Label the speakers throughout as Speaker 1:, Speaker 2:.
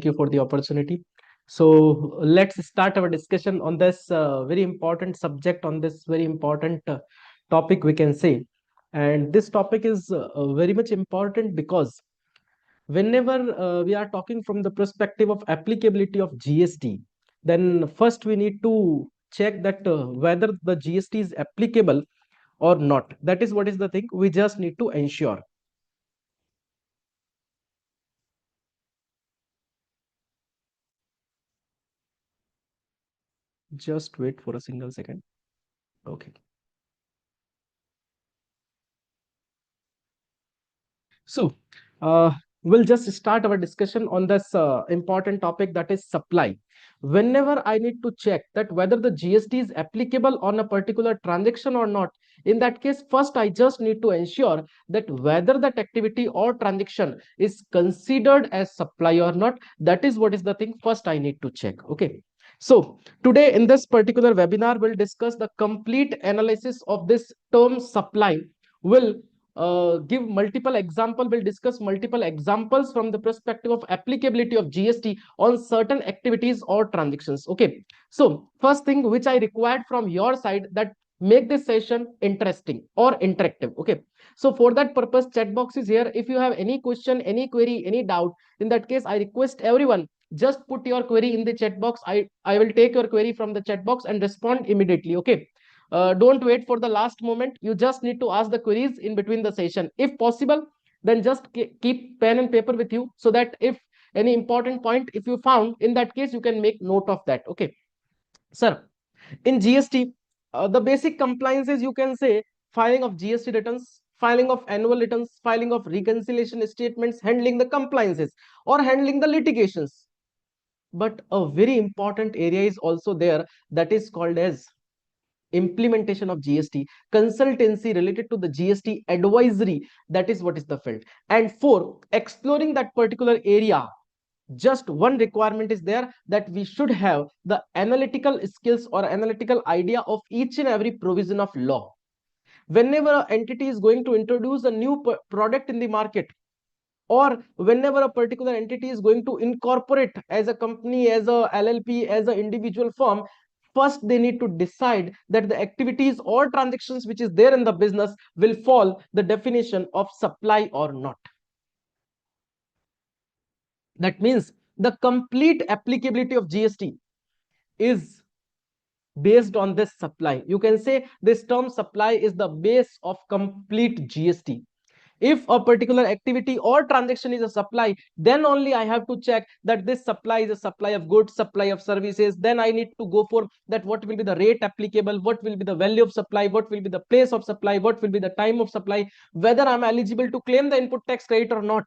Speaker 1: you for the opportunity. So let's start our discussion on this very important subject, on this very important topic, we can say. And this topic is very much important because whenever we are talking from the perspective of applicability of GST, then first we need to check that whether the GST is applicable or not. That is what is the thing we just need to ensure. Just wait for a single second. Okay. So, we'll just start our discussion on this important topic, that is supply. Whenever I need to check that whether the GST is applicable on a particular transaction or not, in that case, first I just need to ensure that whether that activity or transaction is considered as supply or not. That is what is the thing first I need to check. Okay. So, today in this particular webinar, we'll discuss the complete analysis of this term supply. Will give multiple example, will discuss multiple examples from the perspective of applicability of GST on certain activities or transactions. Okay, so first thing which I required from your side, that make this session interesting or interactive. Okay, so for that purpose, chat box is here. If you have any question, any query, any doubt, in that case I request everyone, just put your query in the chat box. I will take your query from the chat box and respond immediately. Okay, don't wait for the last moment. You just need to ask the queries in between the session. If possible, then just keep pen and paper with you, so that if any important point if you found, in that case you can make note of that. Okay, sir, in GST, the basic compliances, you can say, filing of GST returns, filing of annual returns, filing of reconciliation statements, handling the compliances or handling the litigations. But a very important area is also there, that is called as implementation of GST, consultancy related to the GST advisory. That is what is the field. And for exploring that particular area, just one requirement is there, that we should have the analytical skills or analytical idea of each and every provision of law. Whenever an entity is going to introduce a new product in the market, or whenever a particular entity is going to incorporate as a company, as a LLP, as an individual firm, first they need to decide that the activities or transactions which is there in the business will fall the definition of supply or not. That means the complete applicability of GST is based on this supply. You can say this term supply is the base of complete GST. If a particular activity or transaction is a supply, then only I have to check that this supply is a supply of goods, supply of services. Then I need to go for that, what will be the rate applicable, what will be the value of supply, what will be the place of supply, what will be the time of supply, whether I'm eligible to claim the input tax credit or not.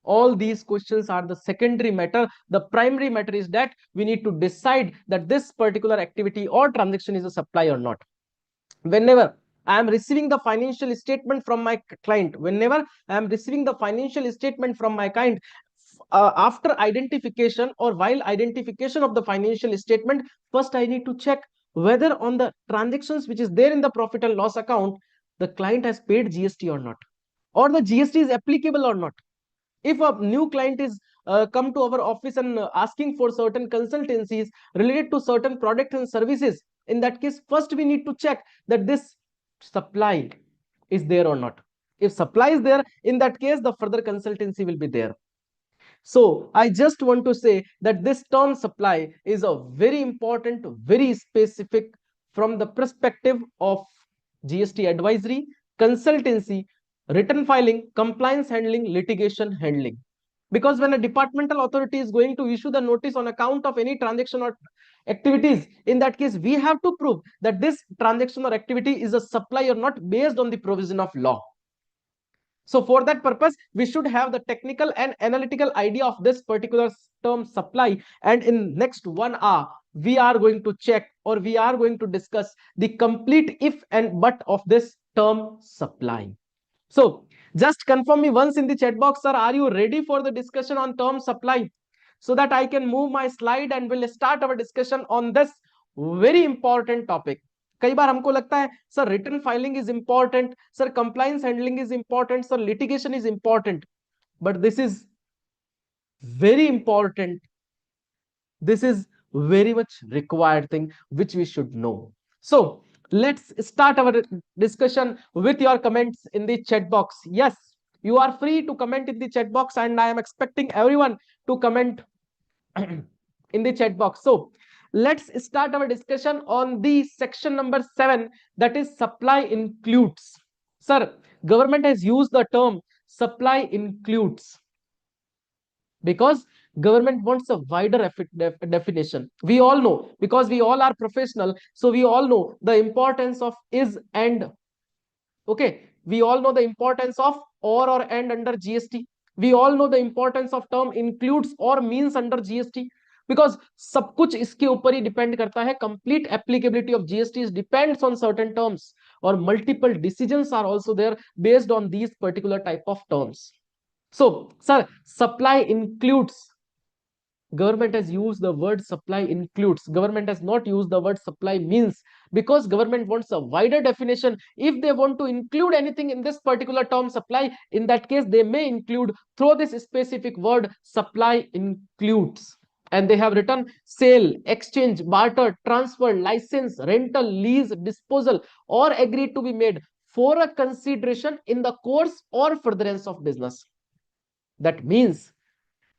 Speaker 1: All these questions are the secondary matter. The primary matter is that we need to decide that this particular activity or transaction is a supply or not. Whenever I am receiving the financial statement from my client, whenever I am receiving the financial statement from my client, after identification or while identification of the financial statement, first I need to check whether on the transactions which is there in the profit and loss account, the client has paid GST or not, or the GST is applicable or not. If a new client is come to our office and asking for certain consultancies related to certain products and services, in that case first we need to check that this supply is there or not. If supply is there, in that case the further consultancy will be there. So I just want to say that this term supply is a very important, very specific from the perspective of GST advisory, consultancy, return filing, compliance handling, litigation handling. Because when a departmental authority is going to issue the notice on account of any transaction or activities, in that case we have to prove that this transaction or activity is a supply or not based on the provision of law. So for that purpose, we should have the technical and analytical idea of this particular term supply. And in next 1 hour, we are going to check, or we are going to discuss the complete if and but of this term supply. So just confirm me once in the chat box, sir, are you ready for the discussion on term supply? So that I can move my slide and we'll start our discussion on this very important topic. कई बार हमको लगता है sir return filing is important, sir compliance handling is important, sir litigation is important, but this is Very important. This is very much required thing which we should know. So let's start our discussion with your comments in the chat box. Yes, you are free to comment in the chat box, and I am expecting everyone to comment in the chat box. So let's start our discussion on the section number 7, that is supply includes. Sir, government has used the term supply includes because government wants a wider definition. We all know, because we all are professional, so we all know the importance of is and. Okay, we all know the importance of or and under GST. We all know the importance of term includes or means under GST, because सब कुछ इसके ऊपर ही depend करता है. Complete applicability of GST depends on certain terms, or multiple decisions are also there based on these particular type of terms. So, sir, supply includes. Government has used the word supply includes. Government has not used the word supply means, because government wants a wider definition. If they want to include anything in this particular term supply, in that case they may include through this specific word supply includes. And they have written sale, exchange, barter, transfer, license, rental, lease, disposal, or agreed to be made for a consideration in the course or furtherance of business. That means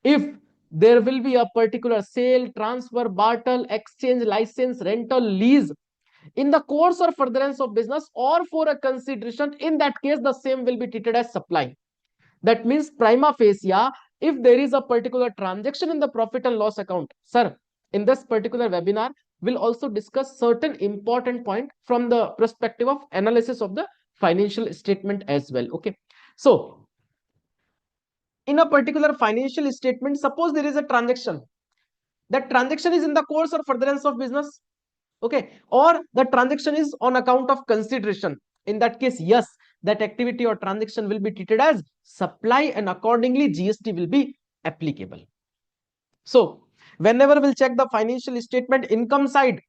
Speaker 1: if there will be a particular sale, transfer, barter, exchange, license, rental, lease in the course or furtherance of business or for a consideration, in that case the same will be treated as supply. That means prima facie, if there is a particular transaction in the profit and loss account. Sir, in this particular webinar we'll also discuss certain important point from the perspective of analysis of the financial statement as well. Okay, so in a particular financial statement, suppose there is a transaction. That transaction is in the course or furtherance of business. Okay, or the transaction is on account of consideration. In that case, yes, that activity or transaction will be treated as supply, and accordingly GST will be applicable. So whenever we'll check the financial statement income side,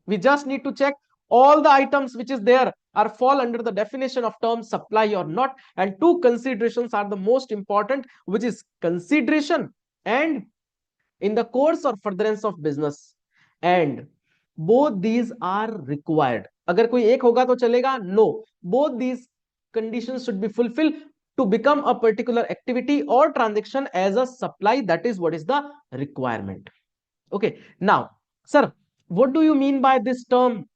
Speaker 1: we just need to check all the items which is there are fall under the definition of term supply or not, and two considerations are the most important, which is consideration and in the course or furtherance of business, and both these are required. अगर कोई एक होगा तो चलेगा? No, both these conditions should be fulfilled to become a particular activity or transaction as a supply. That is what is the requirement. Okay, now sir, what do you mean by this term?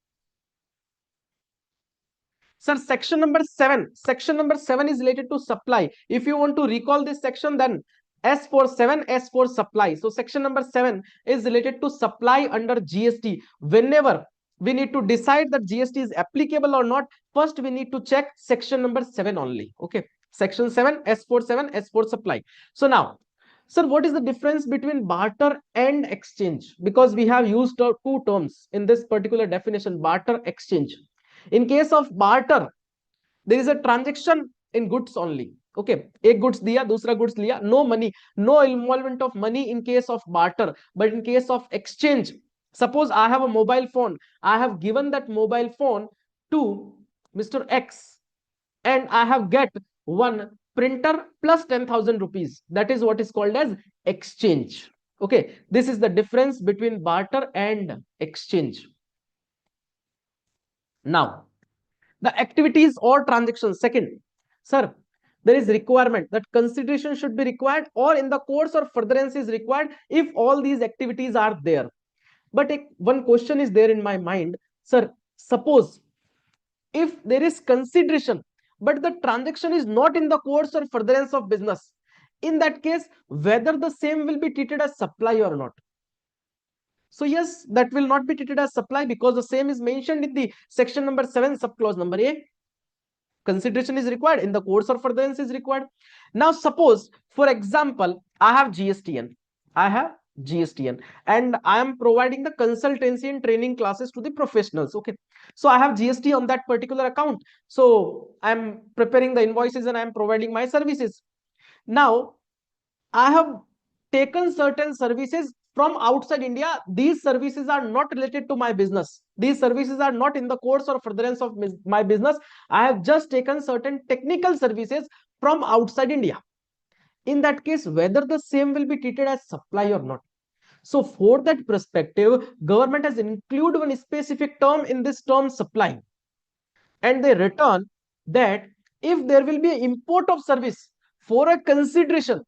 Speaker 1: Sir, section number 7. Section number 7 is related to supply. If you want to recall this section, then S for 7, S for supply. So section number 7 is related to supply under GST. Whenever we need to decide that GST is applicable or not, first we need to check section number 7 only. Okay, section 7, S for 7, S for supply. So now, sir, what is the difference between barter and exchange? Because we have used two terms in this particular definition, barter, exchange. In case of barter, there is a transaction in goods only. Okay, एक goods दिया, दूसरा goods लिया, no money, no involvement of money in case of barter. But in case of exchange, suppose I have a mobile phone, I have given that mobile phone to Mr. X, and I have get one printer plus 10,000 rupees. That is what is called as exchange. Okay, this is the difference between barter and exchange. Now, the activities or transactions. Second, sir, there is requirement that consideration should be required or in the course or furtherance is required if all these activities are there. But one question is there in my mind, sir, suppose if there is consideration but the transaction is not in the course or furtherance of business, in that case whether the same will be treated as supply or not. So yes, that will not be treated as supply because the same is mentioned in the section number 7 subclause number A. Consideration is required, in the course or furtherance is required. Now suppose, for example, I have GSTN. I have GSTN and I am providing the consultancy and training classes to the professionals. Okay, so I have GST on that particular account. So I am preparing the invoices and I am providing my services. Now I have taken certain services from outside India. These services are not related to my business. These services are not in the course or furtherance of my business. I have just taken certain technical services from outside India. in that case whether the same will be treated as supply or not. So for that perspective, government has included one specific term in this term supply, and they return that if there will be an import of service for a consideration,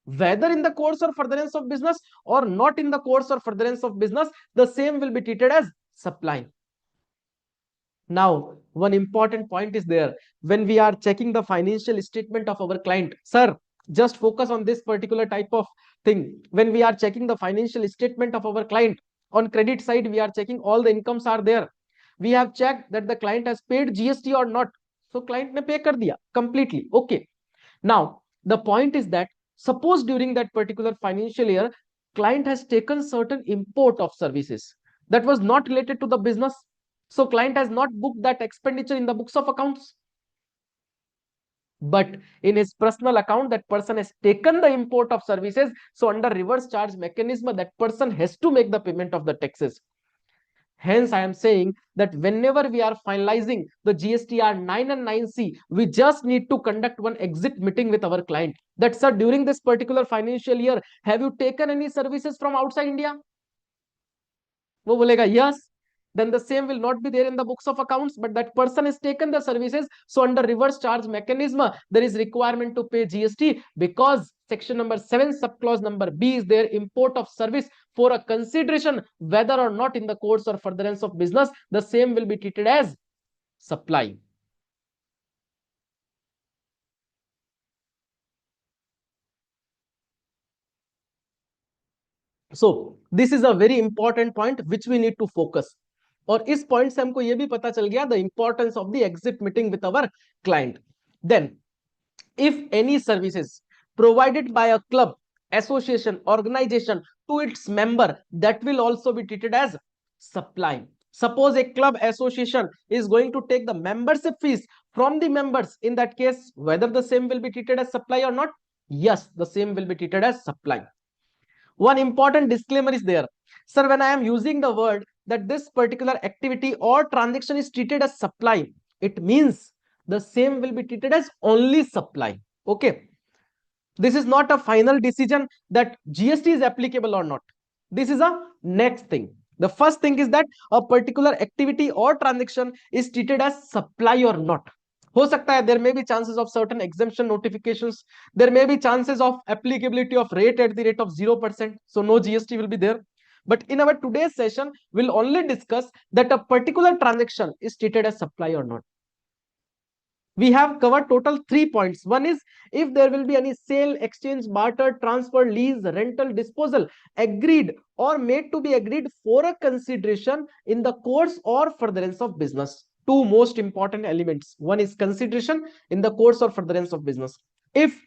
Speaker 1: whether in the course or furtherance of business or not in the course or furtherance of business, the same will be treated as supply. Now, one important point is there when we are checking the financial statement of our client. Sir, just focus on this particular type of thing. When we are checking the financial statement of our client, on credit side, we are checking all the incomes are there. We have checked that the client has paid GST or not. So client ne pay kar diya completely. Okay. Now, the point is that suppose during that particular financial year, client has taken certain import of services that was not related to the business. So client has not booked that expenditure in the books of accounts. But in his personal account, that person has taken the import of services. So under reverse charge mechanism, that person has to make the payment of the taxes. Hence, I am saying that whenever we are finalizing the GSTR 9 and 9C, we just need to conduct one exit meeting with our client. That, sir, during this particular financial year, have you taken any services from outside India? वो बोलेगा yes, then the same will not be there in the books of accounts, but that person has taken the services. So under reverse charge mechanism, there is requirement to pay GST because section number 7 subclause number B is there, import of service for a consideration whether or not in the course or furtherance of business, the same will be treated as supply. So this is a very important point which we need to focus. और इस point से हमको यह भी पता चल गया the importance of the exit meeting with our client. Then if any services provided by a club, association, organization to its member, that will also be treated as supply. Suppose a club association is going to take the membership fees from the members, in that case whether the same will be treated as supply or not, yes, the same will be treated as supply. One important disclaimer is there. Sir, when I am using the word that this particular activity or transaction is treated as supply, it means the same will be treated as only supply. Okay. This is not a final decision that GST is applicable or not. This is a next thing. The first thing is that a particular activity or transaction is treated as supply or not. हो सकता है there may be chances of certain exemption notifications, there may be chances of applicability of rate at the rate of 0%, so no GST will be there. But in our today's session, we'll only discuss that a particular transaction is treated as supply or not. We have covered total 3 points. One is if there will be any sale, exchange, barter, transfer, lease, rental, disposal agreed or made to be agreed for a consideration in the course or furtherance of business. Two most important elements. One is consideration in the course or furtherance of business. If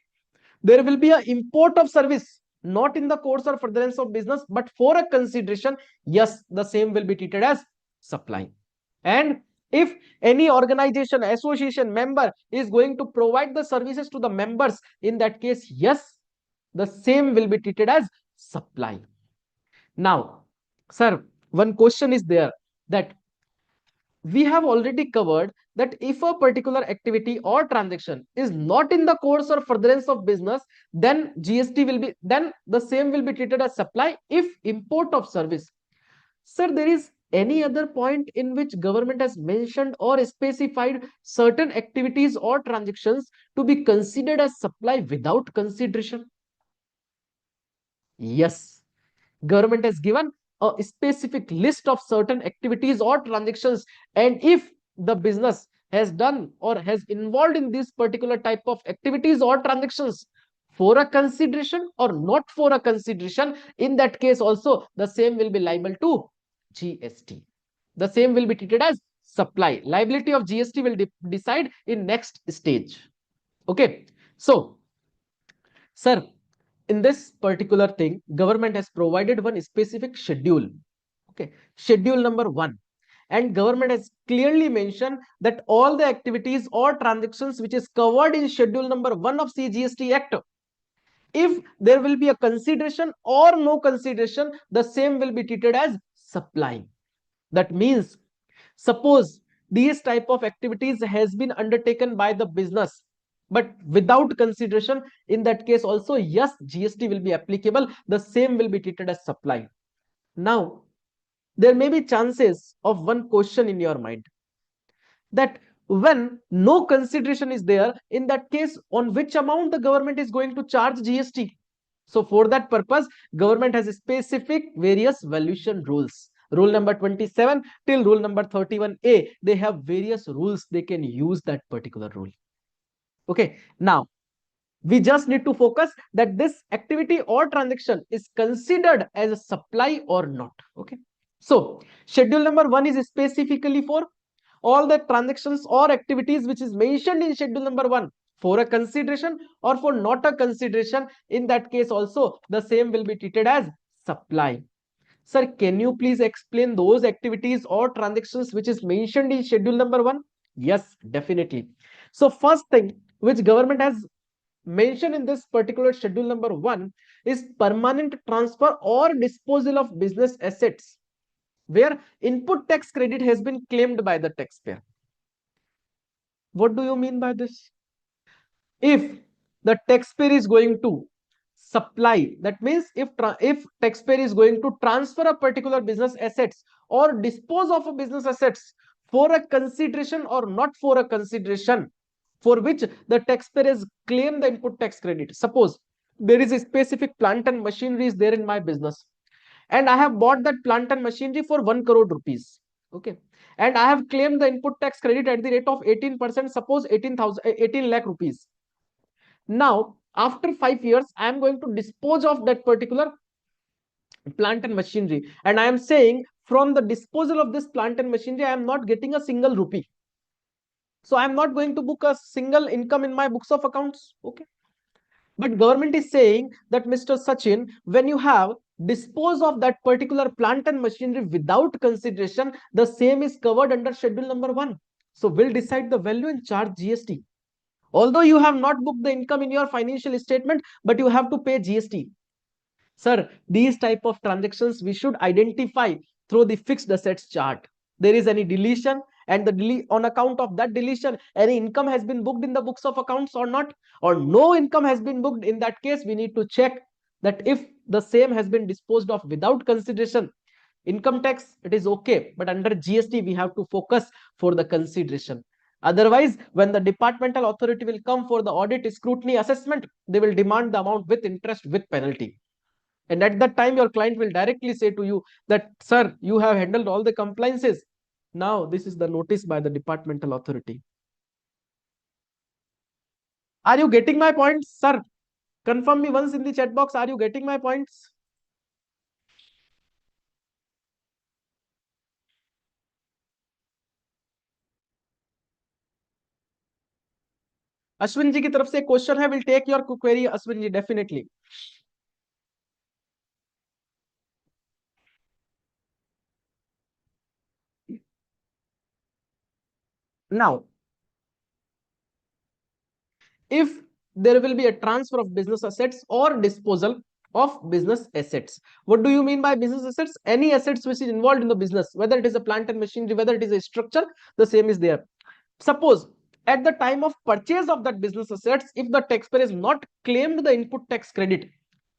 Speaker 1: there will be an import of service not in the course or furtherance of business but for a consideration, yes, the same will be treated as supply. And if any organization, association, member is going to provide the services to the members, in that case, yes, the same will be treated as supply. Now, sir, one question is there that we have already covered that if a particular activity or transaction is not in the course or furtherance of business, then GST will be, then the same will be treated as supply if import of service. Sir, there is any other point in which government has mentioned or specified certain activities or transactions to be considered as supply without consideration? Yes, government has given a specific list of certain activities or transactions, and if the business has done or has involved in this particular type of activities or transactions for a consideration or not for a consideration, in that case also the same will be liable to GST. The same will be treated as supply. Liability of GST will decide in next stage. Okay. So, sir, in this particular thing, government has provided one specific schedule. Okay. Schedule number 1. And government has clearly mentioned that all the activities or transactions which is covered in schedule number 1 of CGST Act, if there will be a consideration or no consideration, the same will be treated as supply. That means, suppose these type of activities has been undertaken by the business But without consideration, in that case also, yes, GST will be applicable, the same will be treated as supply. Now there may be chances of one question in your mind, that when no consideration is there, in that case, on which amount the government is going to charge GST? So for that purpose, government has specific various valuation rules. Rule number 27 till rule number 31A, they have various rules, they can use that particular rule. Okay, now we just need to focus that this activity or transaction is considered as a supply or not. Okay, so schedule number 1 is specifically for all the transactions or activities which is mentioned in schedule number 1 for a consideration or for not a consideration. In that case also, the same will be treated as supply. Sir, can you please explain those activities or transactions which is mentioned in schedule number 1? Yes, definitely. So first thing which government has mentioned in this particular schedule number 1 is permanent transfer or disposal of business assets where input tax credit has been claimed by the taxpayer. What do you mean by this? If the taxpayer is going to supply, that means if taxpayer is going to transfer a particular business assets or dispose of a business assets for a consideration or not for a consideration, for which the taxpayer has claimed the input tax credit. Suppose there is a specific plant and machinery is there in my business, and I have bought that plant and machinery for 1 crore rupees. Okay, and I have claimed the input tax credit at the rate of 18%, suppose 18 lakh rupees. Now after 5 years, I am going to dispose of that particular plant and machinery, and I am saying from the disposal of this plant and machinery, I am not getting a single rupee. So I am not going to book a single income in my books of accounts. Okay, but government is saying that, Mr. Sachin, when you have dispose of that particular plant and machinery without consideration, the same is covered under schedule number 1. So we'll decide the value and charge GST. Although you have not booked the income in your financial statement, but you have to pay GST. Sir, these type of transactions we should identify through the fixed assets chart. There is any deletion, and on account of that deletion, any income has been booked in the books of accounts or not, or no income has been booked. In that case, we need to check that if the same has been disposed of without consideration, income tax, it is okay, but under GST we have to focus for the consideration. Otherwise, when the departmental authority will come for the audit, scrutiny, assessment, they will demand the amount with interest with penalty. And at that time, your client will directly say to you that, sir, you have handled all the compliances. Now, this is the notice by the departmental authority. Are you getting my points, sir? Confirm me once in the chat box. Are you getting my points? Ashwin जी की तरफ से question है, will take your query Ashwin ji, definitely. Now, if there will be a transfer of business assets or disposal of business assets, what do you mean by business assets? Any assets which is involved in the business, whether it is a plant and machinery, whether it is a structure, the same is there. Suppose at the time of purchase of that business assets, if the taxpayer has not claimed the input tax credit,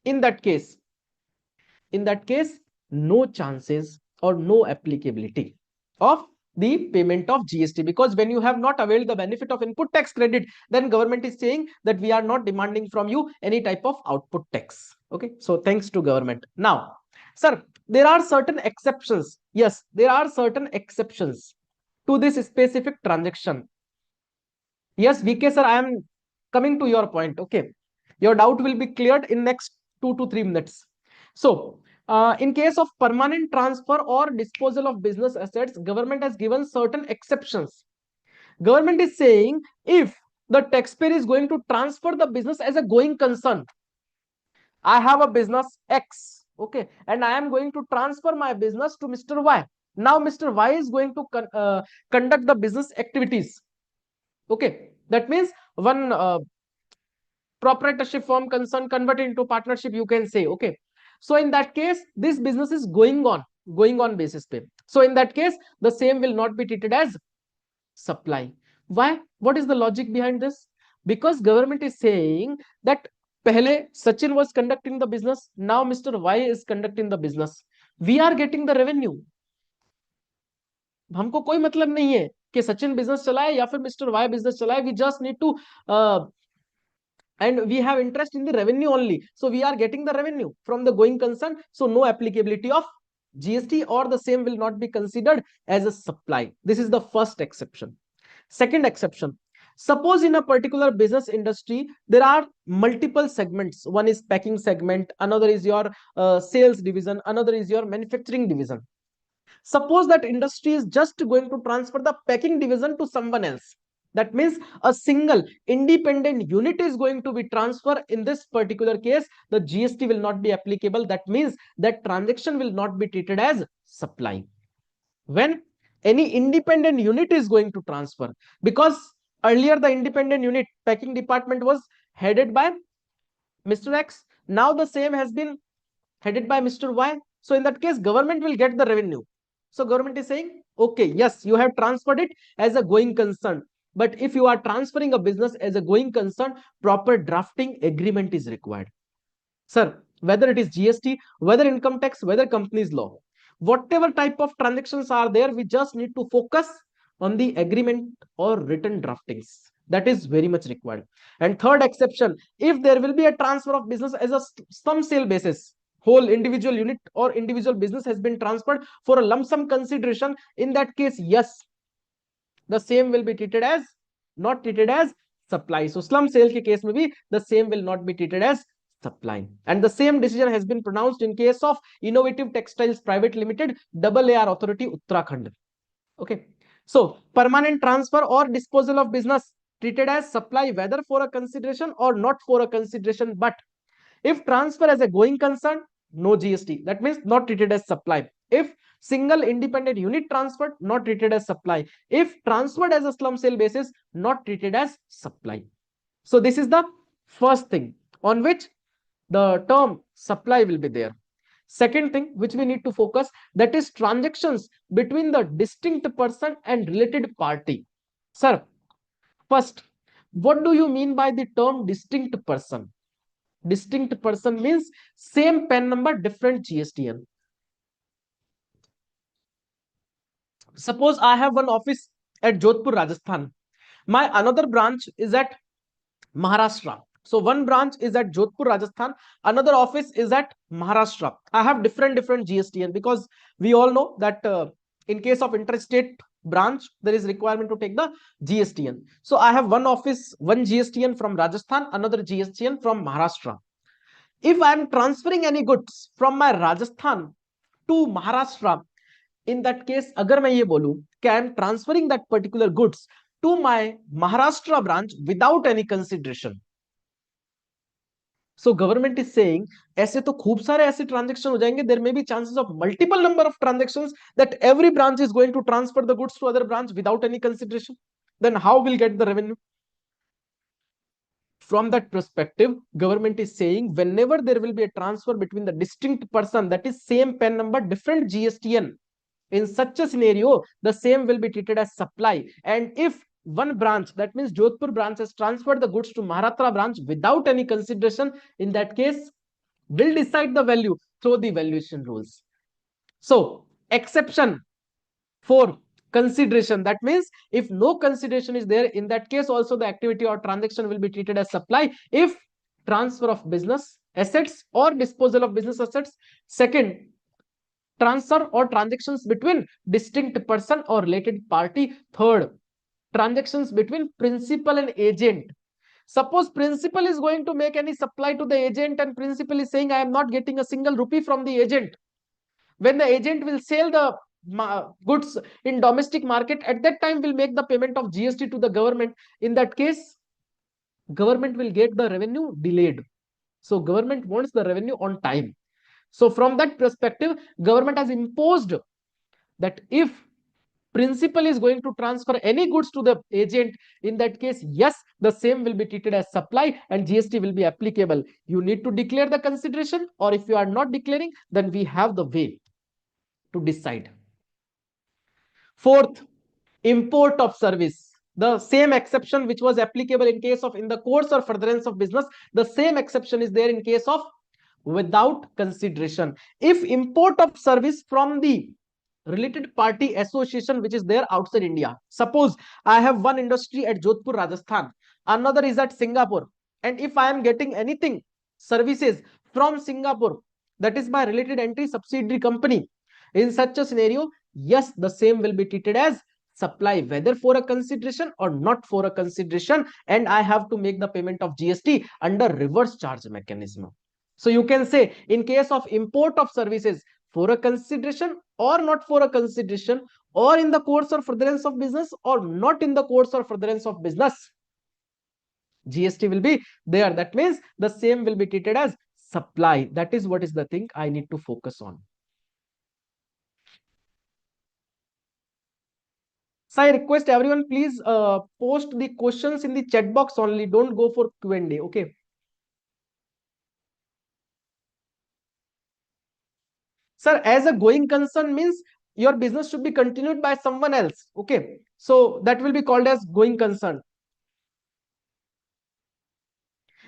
Speaker 1: in that case, no chances or no applicability of the payment of GST, because when you have not availed the benefit of input tax credit, then government is saying that we are not demanding from you any type of output tax. Okay, so thanks to government. Now, sir, there are certain exceptions. Yes, there are certain exceptions to this specific transaction. Yes, VK sir, I am coming to your point. Okay, your doubt will be cleared in next 2 to 3 minutes. So, in case of permanent transfer or disposal of business assets, government has given certain exceptions. Government is saying if the taxpayer is going to transfer the business as a going concern, I have a business X, okay, and I am going to transfer my business to Mr. Y. Now, Mr. Y is going to conduct the business activities. Okay, that means one proprietorship form concern converted into partnership, you can say. Okay, so in that case, this business is going on basis pay. So in that case, the same will not be treated as supply. Why? What is the logic behind this? Because government is saying that pehle Sachin was conducting the business, now Mr. Y is conducting the business, we are getting the revenue. हमको कोई मतलब नहीं है कि Sachin business चलाए या फिर mister Y business चलाए, we just need to and we have interest in the revenue only, so we are getting the revenue from the going concern, so no applicability of GST or the same will not be considered as a supply. This is the first exception. Second exception, suppose in a particular business industry there are multiple segments, one is packing segment, another is your sales division, another is your manufacturing division. Suppose that industry is just going to transfer the packing division to someone else. That means a single independent unit is going to be transferred. In this particular case, the GST will not be applicable. That means that transaction will not be treated as supply. When any independent unit is going to transfer, because earlier the independent unit packing department was headed by Mr. X, now the same has been headed by Mr. Y. So in that case, government will get the revenue. So government is saying, okay, yes, you have transferred it as a going concern. But if you are transferring a business as a going concern, proper drafting agreement is required. Sir, whether it is GST, whether income tax, whether companies law, whatever type of transactions are there, we just need to focus on the agreement or written draftings. That is very much required. And third exception, if there will be a transfer of business as a sum sale basis, whole individual unit or individual business has been transferred for a lump sum consideration, in that case, yes, the same will be treated as not treated as supply. So slum sale ke case mein bhi the same will not be treated as supply. And the same decision has been pronounced in case of Innovative Textiles Private Limited, AAR Authority, Uttarakhand. Okay. So permanent transfer or disposal of business treated as supply, whether for a consideration or not for a consideration. But if transfer as a going concern, no GST. That means not treated as supply. If single independent unit transferred, not treated as supply. If transferred as a slum sale basis, not treated as supply. So this is the first thing on which the term supply will be there. Second thing which we need to focus, that is transactions between the distinct person and related party. Sir, first, what do you mean by the term distinct person? Distinct person means same PAN number, different GSTN. Suppose I have one office at Jodhpur, Rajasthan. My another branch is at Maharashtra. So one branch is at Jodhpur, Rajasthan. Another office is at Maharashtra. I have different GSTN, because we all know that in case of interstate branch, there is requirement to take the GSTN. So I have one office, one GSTN from Rajasthan, another GSTN from Maharashtra. If I am transferring any goods from my Rajasthan to Maharashtra, in that case, agar मैं ये बोलूं कि I am transferring that particular goods to my Maharashtra branch without any consideration. So government is saying, ऐसे तो खूब सारे ऐसे transaction हो जाएंगे, there may be chances of multiple number of transactions that every branch is going to transfer the goods to other branch without any consideration. Then how will get the revenue? From that perspective, government is saying whenever there will be a transfer between the distinct person, that is same PAN number, different GSTN, in such a scenario, the same will be treated as supply. And if one branch, that means Jodhpur branch, has transferred the goods to Maharashtra branch without any consideration, in that case, will decide the value through the valuation rules. So, exception for consideration, that means if no consideration is there, in that case also the activity or transaction will be treated as supply if transfer of business assets or disposal of business assets. Second, transfer or transactions between distinct person or related party. Third, transactions between principal and agent. Suppose principal is going to make any supply to the agent and principal is saying I am not getting a single rupee from the agent. When the agent will sell the goods in domestic market, at that time will make the payment of GST to the government. In that case, government will get the revenue delayed. So government wants the revenue on time. So from that perspective, government has imposed that if principal is going to transfer any goods to the agent, in that case, yes, the same will be treated as supply and GST will be applicable. You need to declare the consideration, or if you are not declaring, then we have the way to decide. Fourth, import of service. The same exception which was applicable in case of in the course or furtherance of business, the same exception is there in case of without consideration. If import of service from the related party association which is there outside India. Suppose I have one industry at Jodhpur, Rajasthan, another is at Singapore, and if I am getting anything services from Singapore, that is my related entity subsidiary company, in such a scenario, yes, the same will be treated as supply, whether for a consideration or not for a consideration, and I have to make the payment of GST under reverse charge mechanism. So you can say in case of import of services for a consideration or not for a consideration, or in the course or furtherance of business or not in the course or furtherance of business, GST will be there. That means the same will be treated as supply. That is what is the thing I need to focus on. So I request everyone, please post the questions in the chat box only. Don't go for Q&A. Okay. Sir, as a going concern means your business should be continued by someone else. Okay. So that will be called as going concern.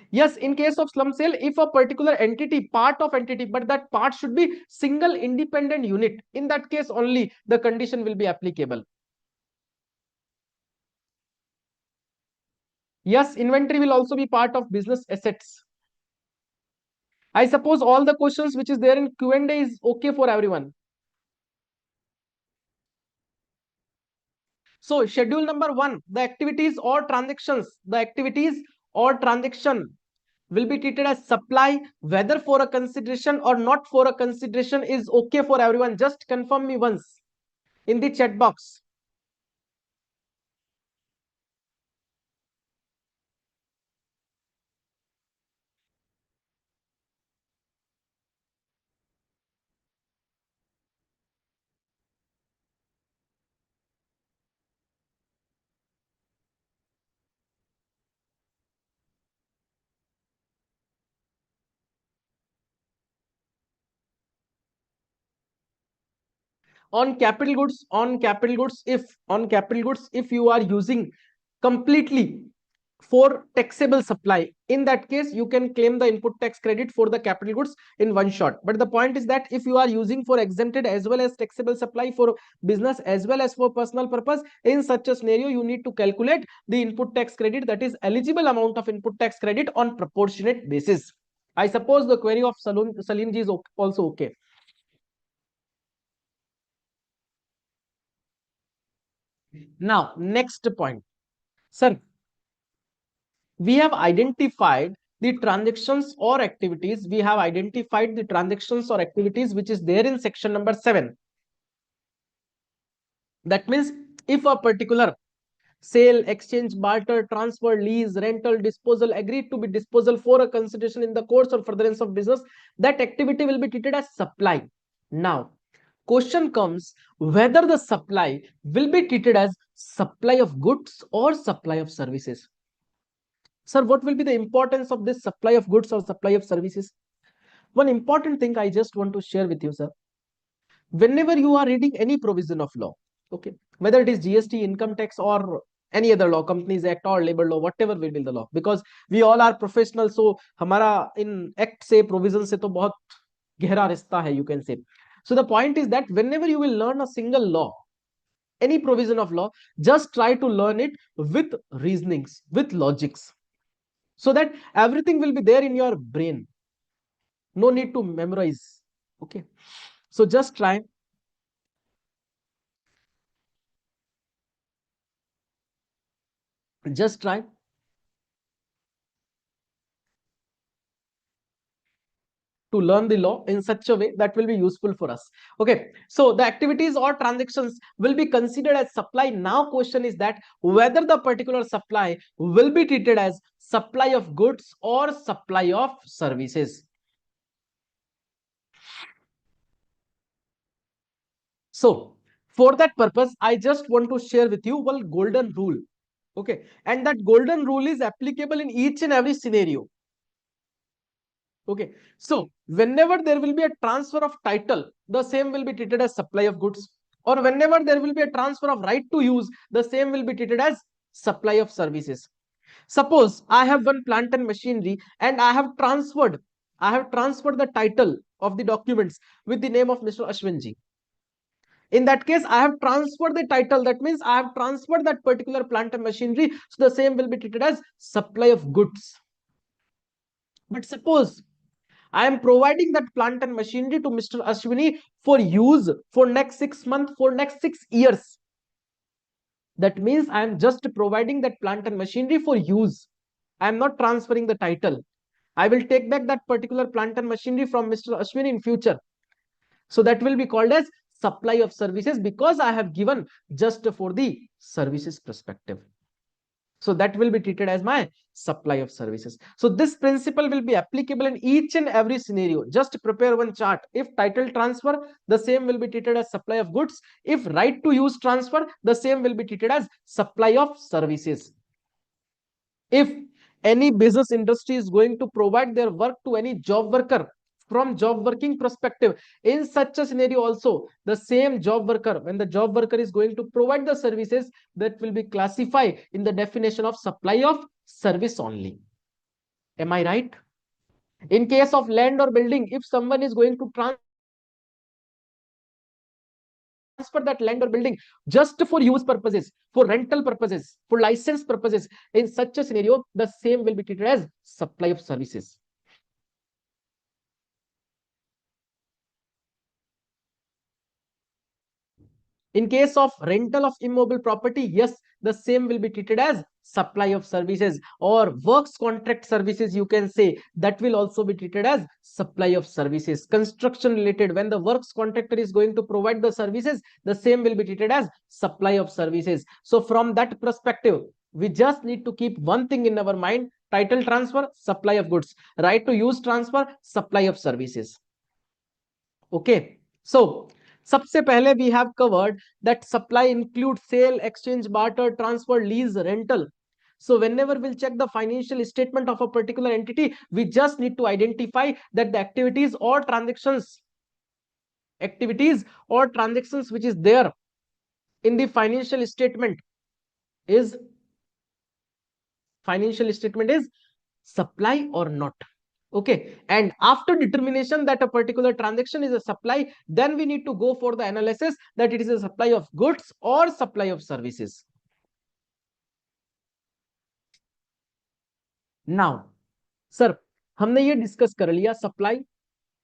Speaker 1: Yes, in case of slum sale, if a particular entity, part of entity, but that part should be single independent unit, in that case only the condition will be applicable. Yes, inventory will also be part of business assets. I suppose all the questions which is there in Q&A is okay for everyone. So schedule number 1, the activities or transaction will be treated as supply, whether for a consideration or not for a consideration is okay for everyone. Just confirm me once in the chat box. On capital goods, if you are using completely for taxable supply, in that case you can claim the input tax credit for the capital goods in one shot. But the point is that if you are using for exempted as well as taxable supply for business as well as for personal purpose, in such a scenario you need to calculate the input tax credit, that is eligible amount of input tax credit on proportionate basis. I suppose the query of Salim ji is also okay. Now, next point. Sir, we have identified the transactions or activities. We have identified the transactions or activities which is there in section number 7. That means if a particular sale, exchange, barter, transfer, lease, rental, disposal agreed to be disposal for a consideration in the course or furtherance of business, that activity will be treated as supply. Now, question comes whether the supply will be treated as supply of goods or supply of services. Sir, what will be the importance of this supply of goods or supply of services? One important thing I just want to share with you, sir. Whenever you are reading any provision of law, okay, whether it is GST, income tax, or any other law, Companies Act or labor law, whatever will be the law, because we all are professionals, so हमारा in act से provision से तो बहुत गहरा रिश्ता है, you can say. So the point is that whenever you will learn a single law, any provision of law, just try to learn it with reasonings, with logics, so that everything will be there in your brain. No need to memorize. Okay. So just try. Just try to learn the law in such a way that will be useful for us. Okay. So the activities or transactions will be considered as supply. Now question is that whether the particular supply will be treated as supply of goods or supply of services. So for that purpose, I just want to share with you one golden rule. Okay. And that golden rule is applicable in each and every scenario. Okay. So whenever there will be a transfer of title, the same will be treated as supply of goods. Or whenever there will be a transfer of right to use, the same will be treated as supply of services. Suppose I have one plant and machinery and I have transferred the title of the documents with the name of Mr. Ashwinji. In that case, I have transferred the title. That means I have transferred that particular plant and machinery. So the same will be treated as supply of goods. But suppose I am providing that plant and machinery to Mr. Ashwini for use for next 6 months, for next 6 years. That means I am just providing that plant and machinery for use. I am not transferring the title. I will take back that particular plant and machinery from Mr. Ashwini in future. So that will be called as supply of services because I have given just for the services perspective. So that will be treated as my supply of services. So this principle will be applicable in each and every scenario. Just prepare one chart. If title transfer, the same will be treated as supply of goods. If right to use transfer, the same will be treated as supply of services. If any business industry is going to provide their work to any job worker from job working perspective, in such a scenario also the same job worker, when the job worker is going to provide the services, that will be classified in the definition of supply of service only. Am I right? In case of land or building, if someone is going to transfer that land or building just for use purposes, for rental purposes, for license purposes, in such a scenario the same will be treated as supply of services. In case of rental of immobile property, yes, the same will be treated as supply of services, or works contract services, you can say, that will also be treated as supply of services. Construction related, when the works contractor is going to provide the services, the same will be treated as supply of services. So from that perspective, we just need to keep one thing in our mind: title transfer, supply of goods; right to use transfer, supply of services. Okay, so सबसे पहले we have covered that supply includes sale, exchange, barter, transfer, lease, rental. So whenever we'll check the financial statement of a particular entity, we just need to identify that the activities or transactions which is there in the financial statement is supply or not. Okay, and after determination that a particular transaction is a supply, then we need to go for the analysis that it is a supply of goods or supply of services. Now sir, हमने ये discuss कर लिया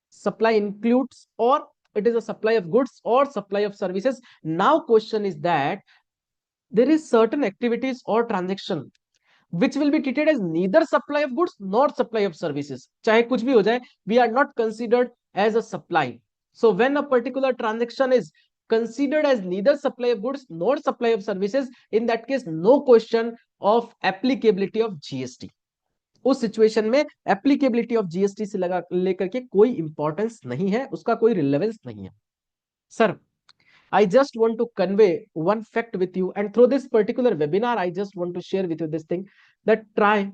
Speaker 1: supply includes or it is a supply of goods or supply of services. Now question is that there is certain activities or transaction which will be treated as neither supply of goods nor supply of services. चाहे कुछ भी हो जाए, we are not considered as a supply. So when a particular transaction is considered as neither supply of goods nor supply of services, in that case no question of applicability of GST. उस situation में applicability of GST से लगा लेकर के कोई importance नहीं है, उसका कोई रिलेवेंस नहीं है. Sir, I just want to convey one fact with you, and through this particular webinar I just want to share with you this thing, that try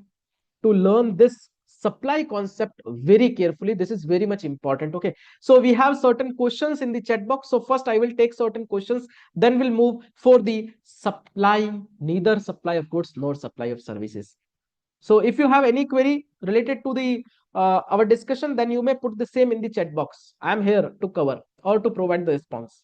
Speaker 1: to learn this supply concept very carefully. This is very much important. Okay, so we have certain questions in the chat box. So first I will take certain questions, then we'll move for the supply, neither supply of goods nor supply of services. So if you have any query related to the our discussion, then you may put the same in the chat box. I am here to cover or to provide the response.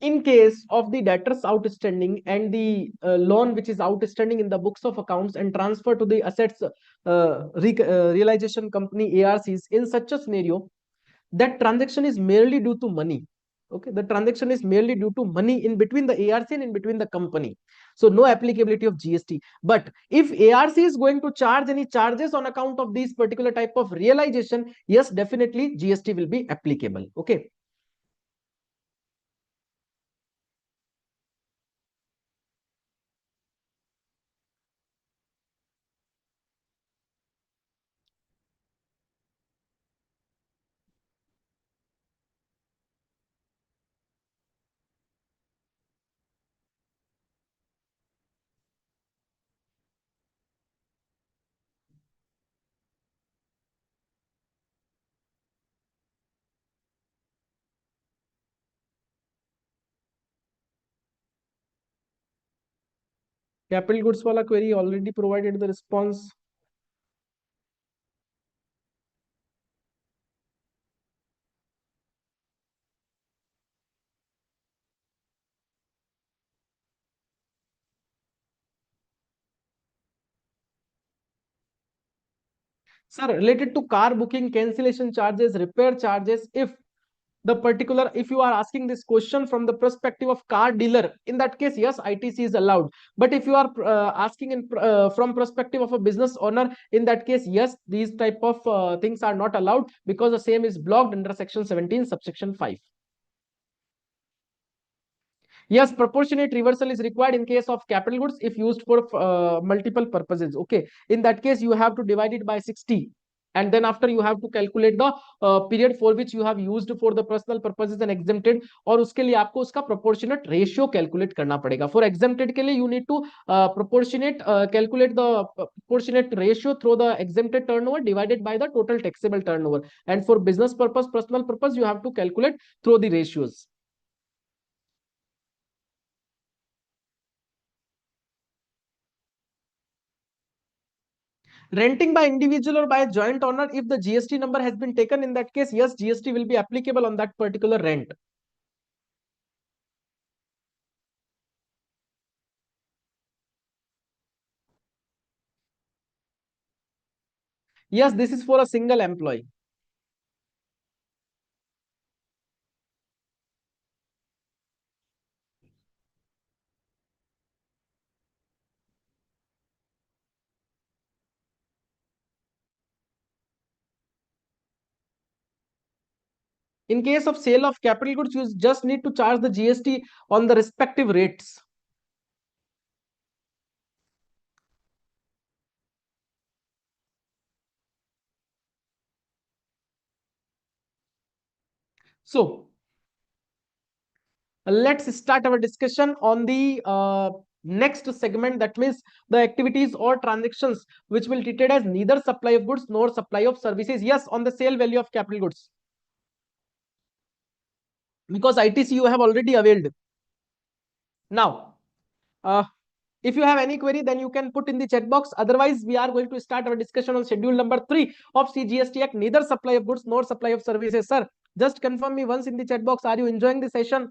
Speaker 1: In case of the debtors outstanding and the loan which is outstanding in the books of accounts and transfer to the assets realization company ARCs, in such a scenario that transaction is merely due to money. Okay, the transaction is merely due to money in between the ARC and in between the company. So no applicability of GST. But if ARC is going to charge any charges on account of these particular type of realization, yes, definitely GST will be applicable. Okay. Capital goods wala query already provided the response. Sir, related to car booking, cancellation charges, repair charges, if you are asking this question from the perspective of car dealer, in that case, yes, ITC is allowed. But if you are asking from perspective of a business owner, in that case, yes, these type of things are not allowed because the same is blocked under section 17, subsection 5. Yes, proportionate reversal is required in case of capital goods if used for multiple purposes. Okay, in that case, you have to divide it by 60. And then after you have to calculate the period for which you have used for the personal purposes and exempted, और उसके लिए आपको उसका proportionate ratio calculate करना पड़ेगा. For exempted के लिए you need to calculate the proportionate ratio through the exempted turnover divided by the total taxable turnover. And for business purpose, personal purpose, you have to calculate through the ratios. Renting by individual or by a joint owner, if the GST number has been taken, in that case, yes, GST will be applicable on that particular rent. Yes, this is for a single employee. In case of sale of capital goods, you just need to charge the GST on the respective rates. So let's start our discussion on the next segment, that means the activities or transactions which will be treated as neither supply of goods nor supply of services. Yes, on the sale value of capital goods, because ITC you have already availed. Now, uh, if you have any query, then you can put in the chat box. Otherwise, we are going to start our discussion on schedule number 3 of CGST Act, neither supply of goods nor supply of services. Sir, just confirm me once in the chat box. Are you enjoying the session?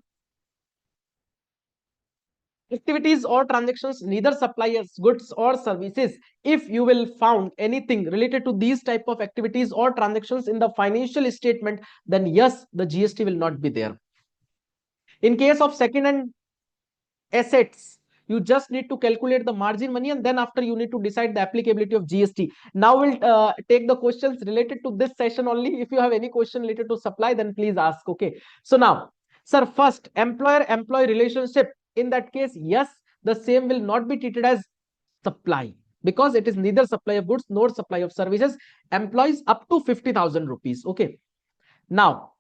Speaker 1: Activities or transactions neither supply as goods or services. If you will found anything related to these type of activities or transactions in the financial statement, then yes, the GST will not be there. In case of second hand assets, you just need to calculate the margin money, and then after you need to decide the applicability of GST. Now we'll take the questions related to this session only. If you have any question related to supply, then please ask. Okay, so now, sir, first, employer employee relationship, in that case, yes, the same will not be treated as supply because it is neither supply of goods nor supply of services. Employees up to 50,000 rupees. Okay, now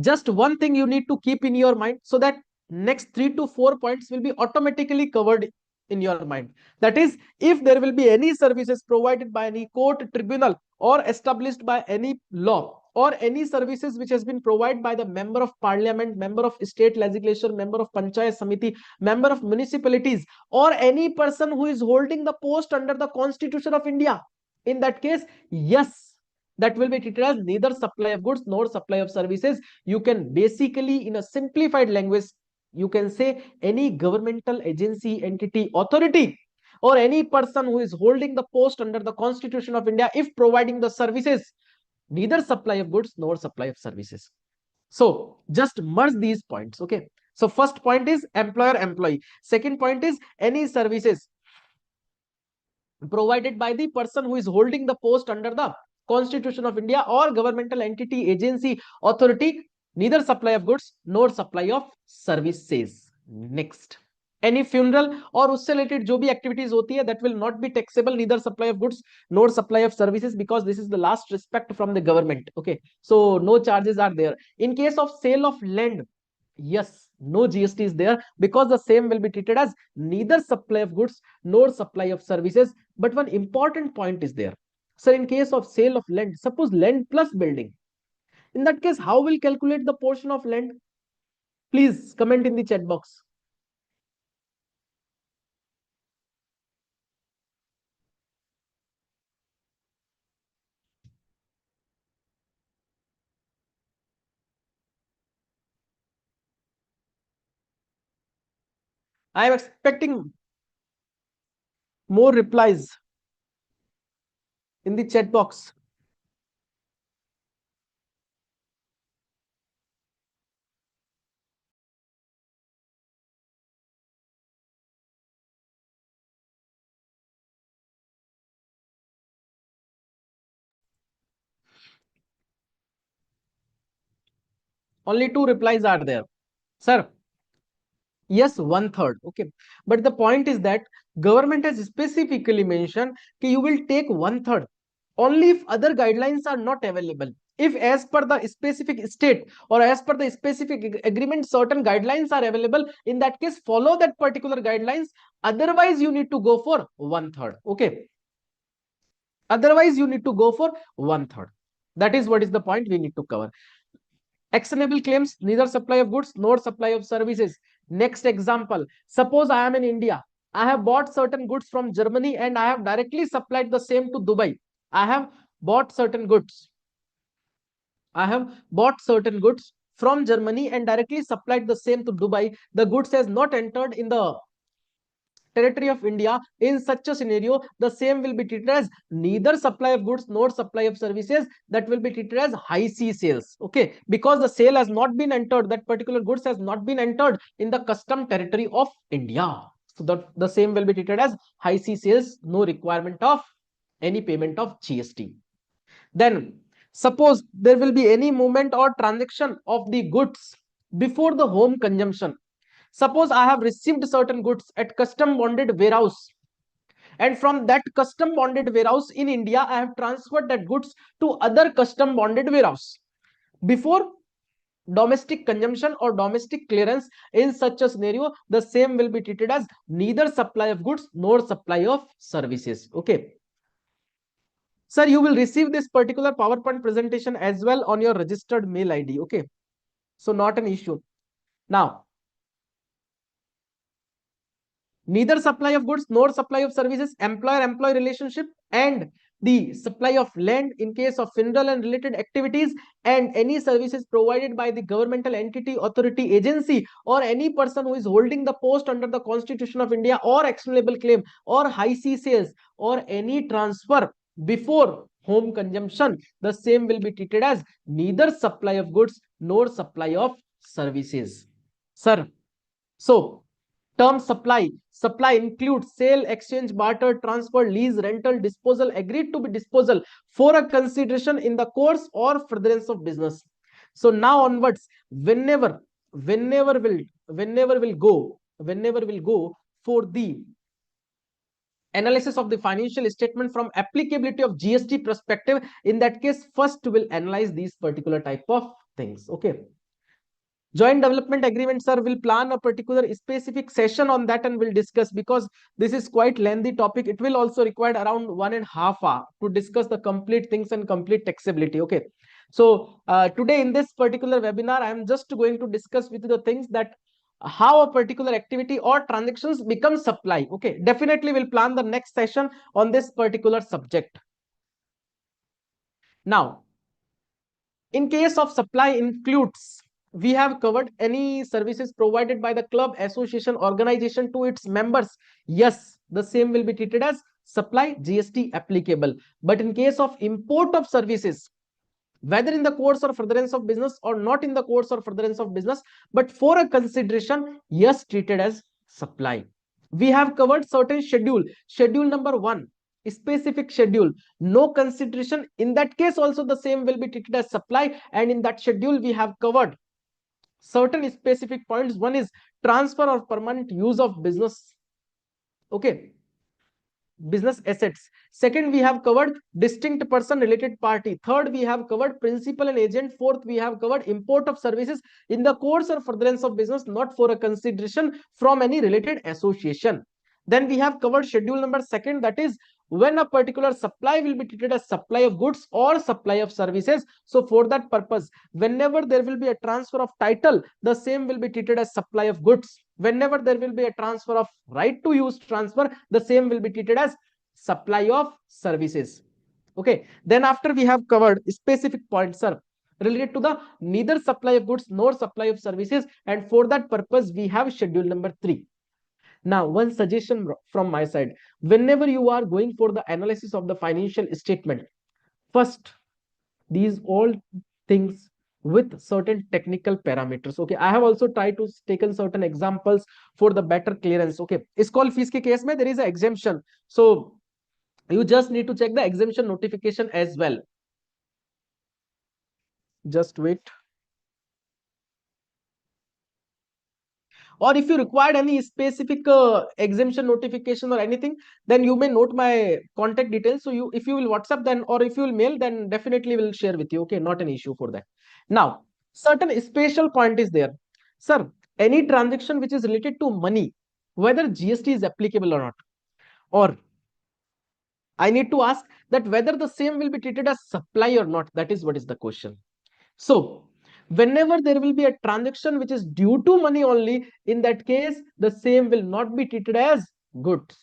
Speaker 1: just one thing you need to keep in your mind, so that next 3 to 4 points will be automatically covered in your mind. That is, if there will be any services provided by any court, tribunal, or established by any law, or any services which has been provided by the member of parliament, member of state legislature, member of panchayat samiti, member of municipalities, or any person who is holding the post under the Constitution of India, in that case, yes, that will be treated as neither supply of goods nor supply of services. You can basically, in a simplified language, you can say any governmental agency, entity, authority, or any person who is holding the post under the Constitution of India, if providing the services, neither supply of goods nor supply of services. So just merge these points. Okay. So first point is employer employee. Second point is any services provided by the person who is holding the post under the Constitution of India or governmental entity, agency, authority, neither supply of goods nor supply of services. Next, any funeral और उससे related जो भी activities होती है, that will not be taxable, neither supply of goods nor supply of services, because this is the last respect from the government. Okay, so no charges are there. In case of sale of land, yes, no GST is there, because the same will be treated as neither supply of goods nor supply of services. But one important point is there. So in case of sale of land, suppose land plus building, in that case, how will calculate the portion of land? Please comment in the chat box. I am expecting more replies in the chat box. Only two replies are there. Sir, yes, one third. Okay. But the point is that government has specifically mentioned that you will take one third only if other guidelines are not available. If as per the specific state or as per the specific agreement, certain guidelines are available, in that case, follow that particular guidelines. Otherwise, you need to go for one third. Okay. Otherwise, you need to go for one third. That is what is the point we need to cover. Actionable claims, neither supply of goods nor supply of services. Next example, suppose I am in India. I have bought certain goods from Germany and I have directly supplied the same to Dubai. I have bought certain goods. I have bought certain goods from Germany and directly supplied the same to Dubai. The goods has not entered in the territory of India. In such a scenario, the same will be treated as neither supply of goods nor supply of services. That will be treated as high C sales. Okay, because the sale has not been entered, that particular goods has not been entered in the custom territory of India. So the same will be treated as high C sales, no requirement of any payment of GST. Then, suppose there will be any movement or transaction of the goods before the home consumption. Suppose I have received certain goods at custom bonded warehouse, and from that custom bonded warehouse in India, I have transferred that goods to other custom bonded warehouse. Before domestic consumption or domestic clearance, in such a scenario, the same will be treated as neither supply of goods nor supply of services. Okay. Sir, you will receive this particular PowerPoint presentation as well on your registered mail ID. Okay. So not an issue. Now, neither supply of goods nor supply of services, employer-employee relationship, and the supply of land in case of funeral and related activities, and any services provided by the governmental entity, authority, agency, or any person who is holding the post under the Constitution of India, or actionable claim, or high C sales, or any transfer before home consumption, the same will be treated as neither supply of goods nor supply of services. Sir, so term supply. Supply includes sale, exchange, barter, transfer, lease, rental, disposal, agreed to be disposal for a consideration in the course or furtherance of business. So now onwards, whenever will go for the analysis of the financial statement from applicability of GST perspective, in that case, first will analyze these particular type of things. Okay. Joint development agreement, sir, will plan a particular specific session on that and will discuss, because this is quite lengthy topic. It will also require around 1.5 hours to discuss the complete things and complete taxability. Okay. So today in this particular webinar, I am just going to discuss with you the things that how a particular activity or transactions become supply. Okay. Definitely we'll plan the next session on this particular subject. Now, in case of supply includes, we have covered any services provided by the club, association, organization to its members. Yes, the same will be treated as supply, GST applicable. But in case of import of services, whether in the course or furtherance of business or not in the course or furtherance of business, but for a consideration, yes, treated as supply. We have covered certain schedule. Schedule number 1, specific schedule, no consideration. In that case also the same will be treated as supply, and in that schedule we have covered certain specific points. One is transfer or permanent use of business, okay, business assets. Second, we have covered distinct person related party. Third, we have covered principal and agent. Fourth, we have covered import of services in the course or furtherance of business, not for a consideration from any related association. Then we have covered schedule number 2, that is when a particular supply will be treated as supply of goods or supply of services. So for that purpose, whenever there will be a transfer of title, the same will be treated as supply of goods. Whenever there will be a transfer of right to use transfer, the same will be treated as supply of services. Okay, then after we have covered specific points, sir, related to the neither supply of goods nor supply of services, and for that purpose we have schedule number 3. Now, one suggestion from my side: whenever you are going for the analysis of the financial statement, first these all things with certain technical parameters. Okay, I have also tried to taken certain examples for the better clearance. Okay, school fees ke case mein there is an exemption, so you just need to check the exemption notification as well. Just wait. Or if you required any specific exemption notification or anything, then you may note my contact details. So you, if you will WhatsApp, then, or if you will mail, then definitely will share with you. Okay, not an issue for that. Now, certain special point is there, sir. Any transaction which is related to money, whether GST is applicable or not, or I need to ask that whether the same will be treated as supply or not. That is what is the question. So, whenever there will be a transaction which is due to money only, in that case, the same will not be treated as goods.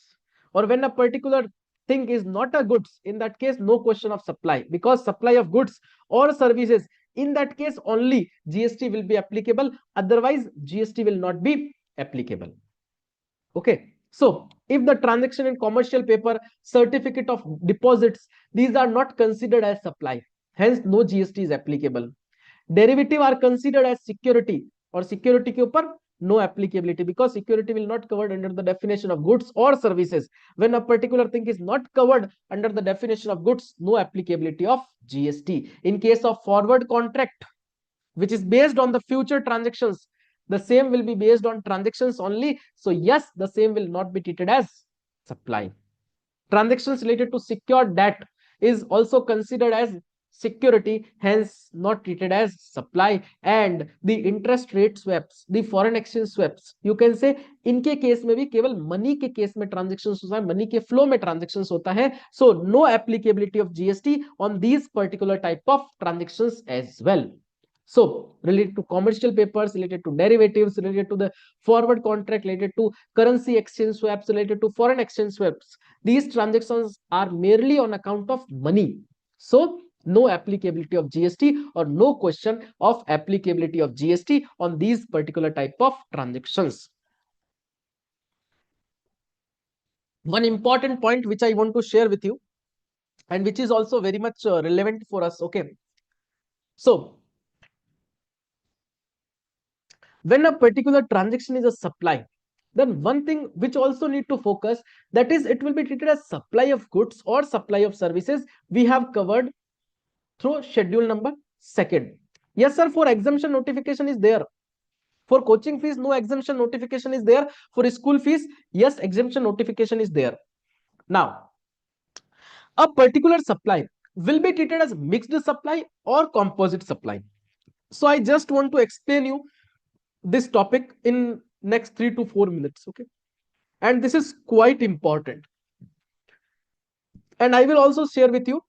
Speaker 1: Or when a particular thing is not a goods, in that case, no question of supply, because supply of goods or services, in that case only GST will be applicable. Otherwise, GST will not be applicable. Okay. So, if the transaction in commercial paper, certificate of deposits, these are not considered as supply, hence no GST is applicable. Derivative are considered as security, और security के ऊपर no applicability, because security will not covered under the definition of goods or services. When a particular thing is not covered under the definition of goods, no applicability of GST. In case of forward contract, which is based on the future transactions, the same will be based on transactions only. So yes, the same will not be treated as supply. Transactions related to secured debt is also considered as security, hence not treated as supply. And the interest rate swaps, the foreign exchange swaps, you can say इनके case में भी केवल money के case में transactions होता है, money के flow में ट्रांजेक्शंस होता है. So no applicability of GST on these particular type of transactions as well. So related to commercial papers, related to derivatives, related to the forward contract, related to currency exchange swaps, related to foreign exchange swaps, these transactions are merely on account of money. So no applicability of GST, or no question of applicability of GST on these particular type of transactions. One important point which I want to share with you, and which is also very much relevant for us. Okay. So when a particular transaction is a supply, then one thing which also need to focus, that is it will be treated as supply of goods or supply of services. We have covered through schedule number 2. Yes sir, for exemption notification is there. For coaching fees, no exemption notification is there. For school fees, yes, exemption notification is there. Now, a particular supply will be treated as mixed supply or composite supply. So I just want to explain you this topic in next 3 to 4 minutes. Okay, and this is quite important, and I will also share with you,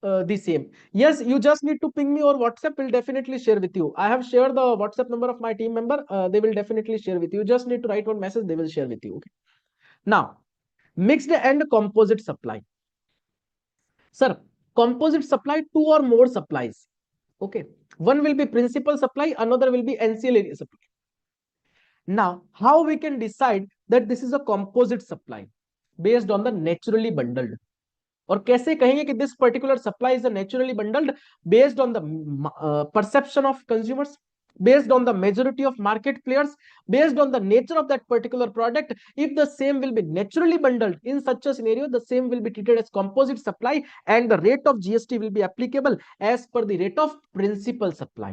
Speaker 1: the same. Yes, you just need to ping me, or WhatsApp will definitely share with you. I have shared the WhatsApp number of my team member. They will definitely share with you. You just need to write one message, they will share with you. Okay. Now, mixed and composite supply. Sir, composite supply, 2 or more supplies. Okay, one will be principal supply, another will be ancillary supply. Now, how we can decide that this is a composite supply? Based on the naturally bundled. और कैसे कहेंगे कि this particular supply is naturally bundled? Based on the perception of consumers, based on the majority of market players, based on the nature of that particular product. If the same will be naturally bundled, in such a scenario the same will be treated as composite supply and the rate of GST will be applicable as per the rate of principal supply.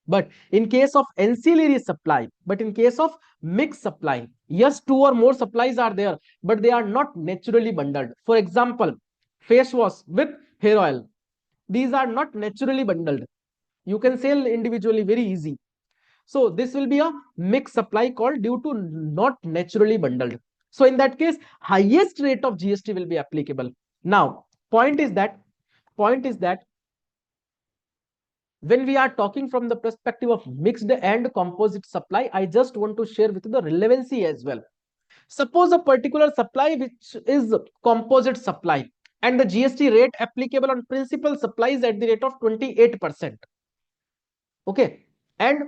Speaker 1: But in case of ancillary supply, but in case of mixed supply, yes, two or more supplies are there, but they are not naturally bundled. For example, face wash with hair oil, these are not naturally bundled. You can sell individually very easy. So this will be a mixed supply called due to not naturally bundled. So in that case, highest rate of GST will be applicable. Now, point is that when we are talking from the perspective of mixed and composite supply, I just want to share with you the relevancy as well. Suppose a particular supply which is composite supply and the GST rate applicable on principal supply is at the rate of 28%. Okay. And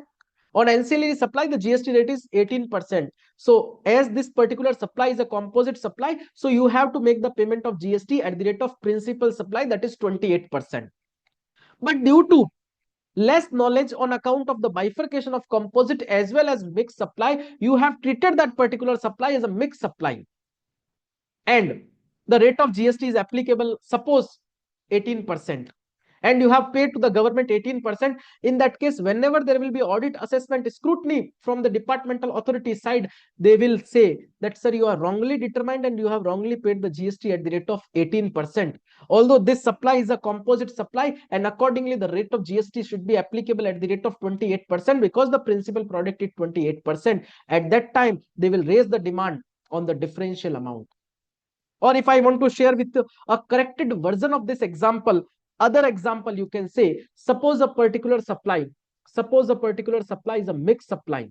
Speaker 1: on ancillary supply, the GST rate is 18%. So as this particular supply is a composite supply, so you have to make the payment of GST at the rate of principal supply, that is 28%. But due to less knowledge on account of the bifurcation of composite as well as mixed supply, you have treated that particular supply as a mixed supply. And the rate of GST is applicable, suppose 18%. And you have paid to the government 18%. In that case, whenever there will be audit, assessment, scrutiny from the departmental authority side, they will say that, sir, you are wrongly determined and you have wrongly paid the GST at the rate of 18%. Although this supply is a composite supply, and accordingly, the rate of GST should be applicable at the rate of 28% because the principal product is 28%. At that time, they will raise the demand on the differential amount. Or if I want to share with you a corrected version of this example, other example, you can say, suppose a particular supply is a mixed supply.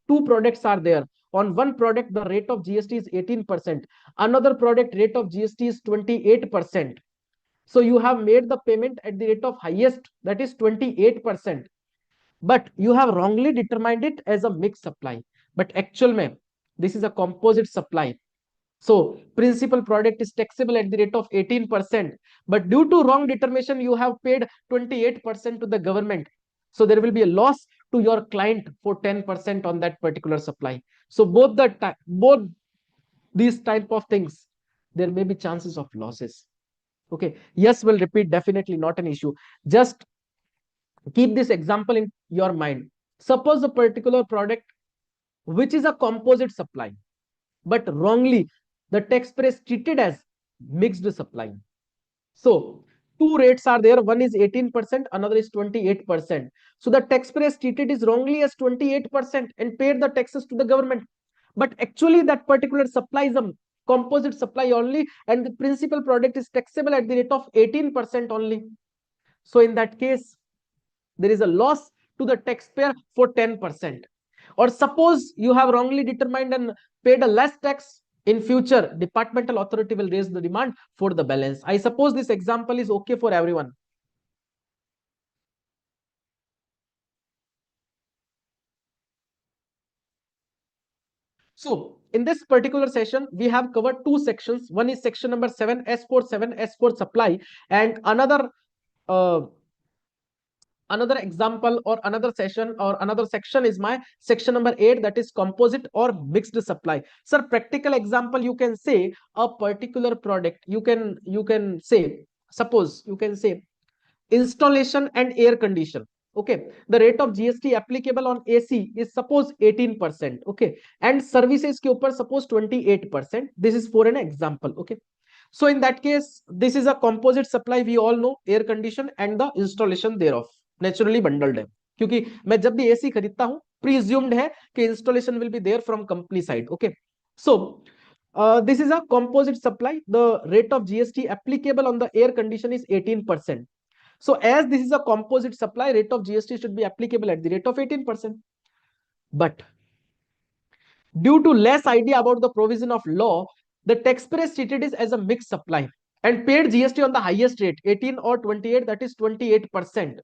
Speaker 1: Two products are there. On one product, the rate of GST is 18%. Another product rate of GST is 28%. So you have made the payment at the rate of highest, that is 28%. But you have wrongly determined it as a mixed supply. But actual mein, this is a composite supply. So principal product is taxable at the rate of 18%, but due to wrong determination, you have paid 28% to the government. So there will be a loss to your client for 10% on that particular supply. So both these type of things, there may be chances of losses. Okay. Yes, we'll repeat, definitely not an issue. Just keep this example in your mind. Suppose a particular product which is a composite supply, but wrongly the taxpayer is treated as mixed supply. So two rates are there, one is 18%, another is 28%. So the taxpayer is treated is wrongly as 28% and paid the taxes to the government. But actually that particular supply is a composite supply only, and the principal product is taxable at the rate of 18% only. So in that case, there is a loss to the taxpayer for 10%. Or suppose you have wrongly determined and paid a less tax, in future departmental authority will raise the demand for the balance. I suppose this example is okay for everyone. So in this particular session, we have covered two sections. One is section number 7, S for supply, and uh, another example or another session or another section is my section number 8, that is composite or mixed supply. Sir, practical example, you can say a particular product, you can say, suppose you can say installation and air condition. Okay, the rate of GST applicable on AC is suppose 18%. Okay, and services ke upar suppose 28%. This is for an example. Okay, so in that case, this is a composite supply, we all know, air condition and the installation thereof naturally bundled है, क्योंकि मैं जब भी AC खरीदता हूं presumed है कि installation will be there from company side. Okay, so this is a composite supply. The rate of GST applicable on the air condition is 18%. So as this is a composite supply, rate of GST should be applicable at the rate of 18%. But due to less idea about the provision of law, the taxpayer is treated as a mixed supply and paid GST on the highest rate, 18 or 28, that is 28%.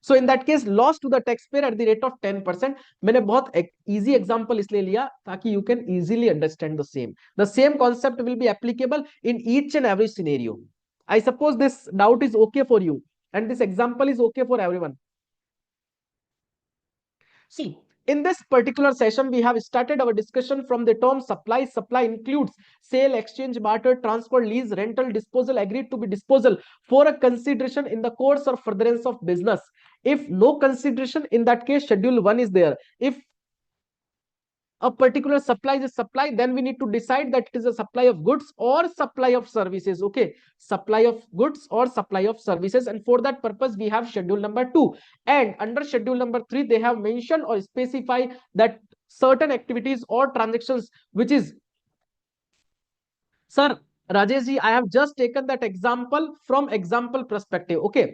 Speaker 1: So in that case loss to the tax payer at the rate of 10%. मैंने बहुत easy example इसलिए लिया ताकि you can easily understand the same concept will be applicable in each and every scenario. I suppose this doubt is okay for you and this example is okay for everyone. See, in this particular session, we have started our discussion from the term supply. Supply includes sale, exchange, barter, transfer, lease, rental, disposal, agreed to be disposal for a consideration in the course or furtherance of business. If no consideration, in that case, schedule 1 is there. If a particular supply is a supply, then we need to decide that it is a supply of goods or supply of services. Okay, supply of goods or supply of services, and for that purpose we have schedule number 2, and under schedule number 3 they have mentioned or specify that certain activities or transactions which is, sir Rajesh ji, I have just taken that example from example perspective. Okay,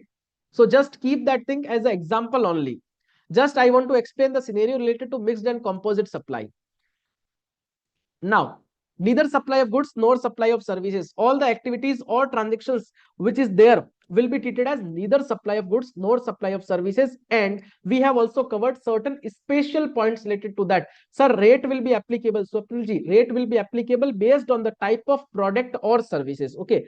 Speaker 1: so just keep that thing as an example only. Just I want to explain the scenario related to mixed and composite supply. Now, neither supply of goods nor supply of services. All the activities or transactions which is there will be treated as neither supply of goods nor supply of services. And we have also covered certain special points related to that. Sir, rate will be applicable. So, rate will be applicable based on the type of product or services. Okay.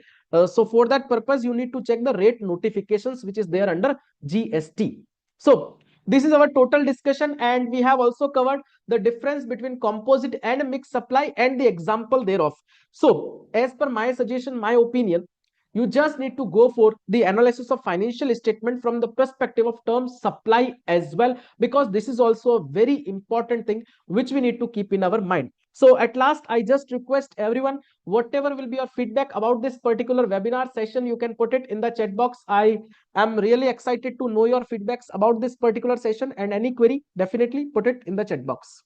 Speaker 1: So, for that purpose, you need to check the rate notifications which is there under GST. So, this is our total discussion, and we have also covered the difference between composite and mixed supply and the example thereof. So, as per my suggestion, my opinion, you just need to go for the analysis of financial statement from the perspective of term supply as well, because this is also a very important thing which we need to keep in our mind. So at last, I just request everyone, whatever will be your feedback about this particular webinar session, you can put it in the chat box. I am really excited to know your feedbacks about this particular session, and any query, definitely put it in the chat box.